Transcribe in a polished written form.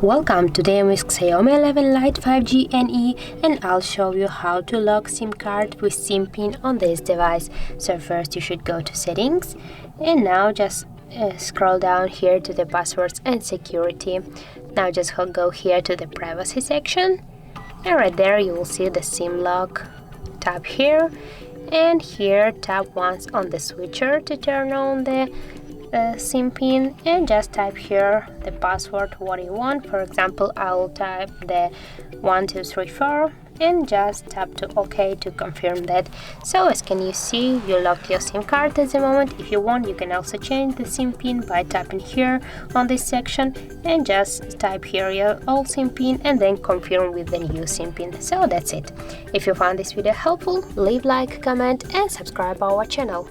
Welcome, today I'm with Xiaomi 11 Lite 5G NE and I'll show you how to lock SIM card with SIM pin on this device. So first you should go to settings and now just scroll down here to the passwords and security. Now just go here to the privacy section and right there you will see the SIM lock. Tap here and here tap once on the switcher to turn on the SIM pin and just type here the password what you want. For example, I will type the 1234 and just tap to OK to confirm that. So as can you see, you locked your SIM card at the moment. If you want, you can also change the SIM pin by tapping here on this section and just type here your old SIM pin and then confirm with the new SIM pin. So that's it. If you found this video helpful, leave like, comment and subscribe our channel.